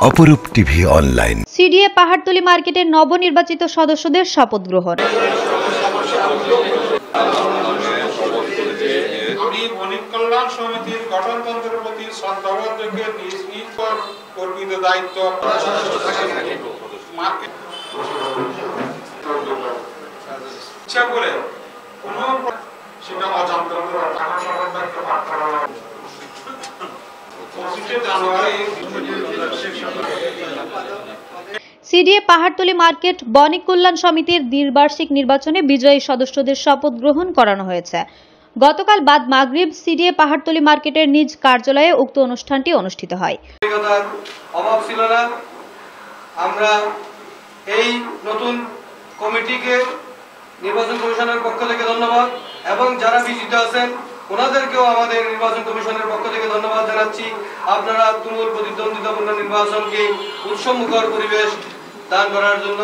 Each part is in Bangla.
অপরূপ টিভি অনলাইন সিডিএ পাহাড়তলী মার্কেটের নবনির্বাচিত সদস্যদের শপথ গ্রহণ। আমি বণিক কল্যাণ সমিতির গঠনতন্ত্রের প্রতি শ্রদ্ধাবোধ রেখে নিজ নিজ কর্তৃত্ব দায়িত্ব ইচ্ছা করে কোন সেটা অজান্ত সিডিএ পাহাড়তলী মার্কেট বণিক কল্যাণ সমিতির দ্বিবার্ষিক নির্বাচনে বিজয়ী সদস্যদের শপথ গ্রহণ করানো হয়েছে। গতকাল বাদ মাগরিব সিডিএ পাহাড়তলী মার্কেটের নিজ কার্যালয়ে উক্ত অনুষ্ঠানটি অনুষ্ঠিত হয়। অভাব ছিল না। আমরা এই নতুন কমিটিকে নির্বাচন কমিশনের পক্ষ থেকে ধন্যবাদ এবং যারা বিজিত আছেন ওনাদেরকেও আমাদের নির্বাচন কমিশনের পক্ষ থেকে ধন্যবাদ জানাচ্ছি। আপনারা তুমুল প্রতিদ্বন্দ্বিতাপূর্ণ নির্বাচনকে উৎসবমুখর পরিবেশ দান করার জন্য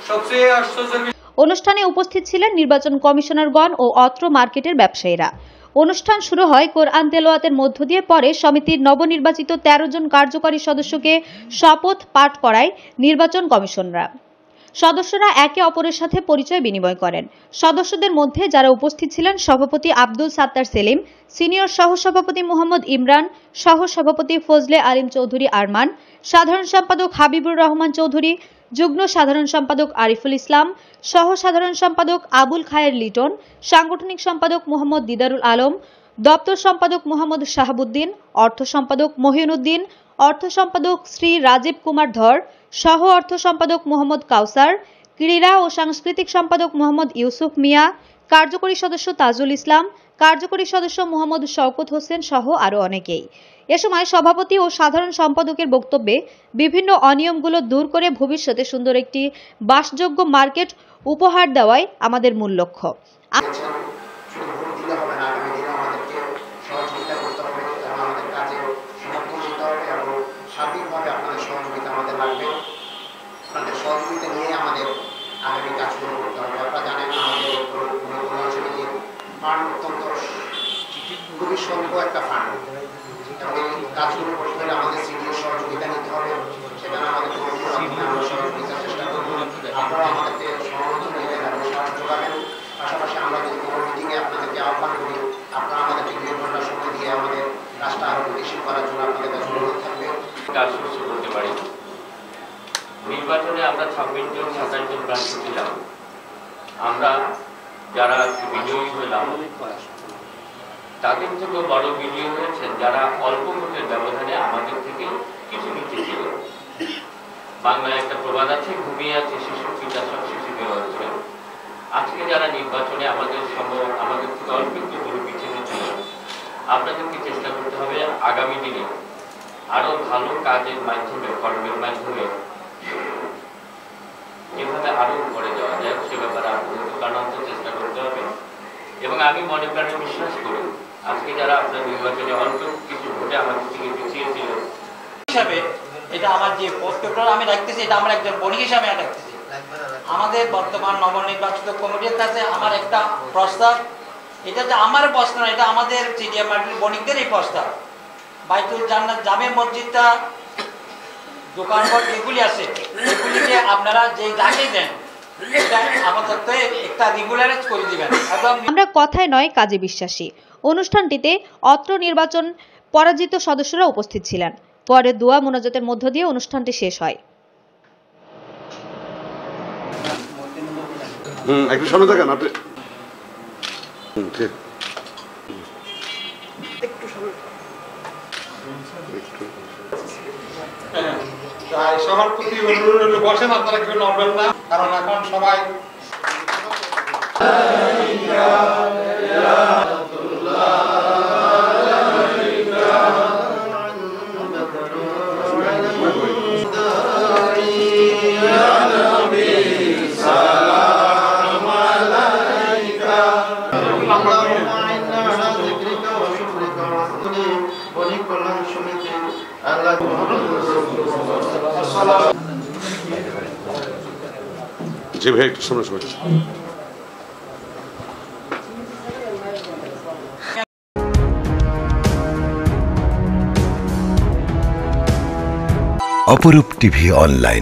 সবচেয়ে আশ্চর্যের অনুষ্ঠানে উপস্থিত ছিলেন নির্বাচন কমিশনারগণ ও অত্র মার্কেটের ব্যবসায়ীরা। অনুষ্ঠান শুরু হয় কোরআন তেলাওয়াতের মধ্য দিয়ে, পরে সমিতির নবনির্বাচিত 13 জন কার্যকরী সদস্যকে শপথ পাঠ করায় নির্বাচন কমিশনরা। সদস্যরা একে অপরের সাথে পরিচয় বিনিময় করেন। সদস্যদের মধ্যে যারা উপস্থিত ছিলেন সভাপতি আব্দুল সাত্তার সেলিম, সিনিয়র সহসভাপতি মোহাম্মদ ইমরান, সহসভাপতি ফজলে আলিম চৌধুরী আরমান, সাধারণ সম্পাদক হাবিবুর রহমান চৌধুরী, যুগ্ম সাধারণ সম্পাদক আরিফুল ইসলাম, সহ সাধারণ সম্পাদক আবুল খায়ের লিটন, সাংগঠনিক সম্পাদক মোহাম্মদ দিদারুল আলম, দপ্তর সম্পাদক মোহাম্মদ শাহাবুদ্দিন, অর্থ সম্পাদক মহিউদ্দিন, অর্থ সম্পাদক শ্রী রাজীব কুমার ধর, সহ অর্থ সম্পাদক মোহাম্মদ কাউসার, ক্রীড়া ও সাংস্কৃতিক সম্পাদক মোহাম্মদ ইউসুফ মিয়া, কার্যকরী সদস্য তাজুল ইসলাম, কার্যকরী সদস্য মোহাম্মদ শওকত হোসেন সহ আরো অনেকেই। এ সময় সভাপতি ও সাধারণ সম্পাদকের বক্তব্যে বিভিন্ন অনিয়মগুলো দূর করে ভবিষ্যতে সুন্দর একটি বাসযোগ্য মার্কেট উপহার দেওয়াই আমাদের মূল লক্ষ্য। আগামী কাজগুলো করতে হবে। আপনারা জানেন আমাদের ফান্ড অত্যন্ত খুবই স্বল্প একটা ফান্ড এবং এই কাজগুলো করতে হলে আমাদের সিডিএর সহযোগিতা নিতে হবে। সেখানে আমাদের আমরা সহযোগিতার চেষ্টা করবো। আপনারা আমাদেরকে সমর্থন দেবেন এবং সাহায্য যোগাবেন। পাশাপাশি আমরা যদি কোনো মিটিংয়ে আপনাদেরকে আহ্বান করি, আপনারা আমাদেরকে 2 ঘন্টা সময় দিয়ে আমাদের কাজটা আরো গতিশীল করার জন্য আপনাদের কাছে অনুরোধ থাকবে। কাজ শুরু করতে পারি। নির্বাচনে আমরা 26 জন 27 জন প্রার্থী ছিলাম। আমরা যারা বিজয়ী হলাম তাদের থেকেও বড় বিজয়ী হয়েছেন যারা অল্প ভোটের ব্যবধানে আমাদের থেকে কিছু নিচে ছিল। বাংলায় একটা প্রবাদ আছে, ঘুমিয়ে আছে শিশুর পিতা সব শিশুকে হচ্ছে। আজকে যারা নির্বাচনে আমাদের থেকে অল্প একটু দূরে পিছিয়ে ছিল, আপনাদেরকে চেষ্টা করতে হবে আগামী দিনে আরো ভালো কাজের মাধ্যমে, কর্মের মাধ্যমে এভাবে আরো করে যাওয়া যায় সে ব্যাপারে আপনাদেরকে প্রাণান্ত চেষ্টা করতে হবে। এবং আমি মনে প্রাণে বিশ্বাস করি আজকে যারা আপনার নির্বাচনে অল্প কিছু ভোটে আমাদের থেকে পিছিয়ে ছিল হিসাবে এটা আমার যে পোস্টটা আমি রাখতেছি, এটা আমার একজন বণিক হিসাবে রাখতেছি। আমাদের বর্তমান নবনির্বাচিত কমিটির কাছে আমার একটা প্রস্তাব, এটা যে আমার প্রস্তাব, এটা আমাদের সিডিএ মার্কেটের বণিকদেরই প্রস্তাব। বাইতুল জান্নাত জামে মসজিদটা দোকানপাট যেগুলি আছে এগুলিকে আপনারা যেই দাগে দেন আপাতত একটা রেগুলারাইজ করে দিবেন। আমরা কথায় নয় কাজে বিশ্বাসী। অনুষ্ঠানটিতে অত্র নির্বাচন পরাজিত সদস্যরা উপস্থিত ছিলেন। পরে দোয়া মোনাজাতের মধ্য দিয়ে অনুষ্ঠানটি শেষ হয়। একটু সামনে থাকেন আপনি। সবার প্রতি অনুরোধ বসেন, আপনারা কেউ নড়বেন না, কারণ এখন সবাই জি ভাই একটু সময় অপরূপ টিভি অনলাইন।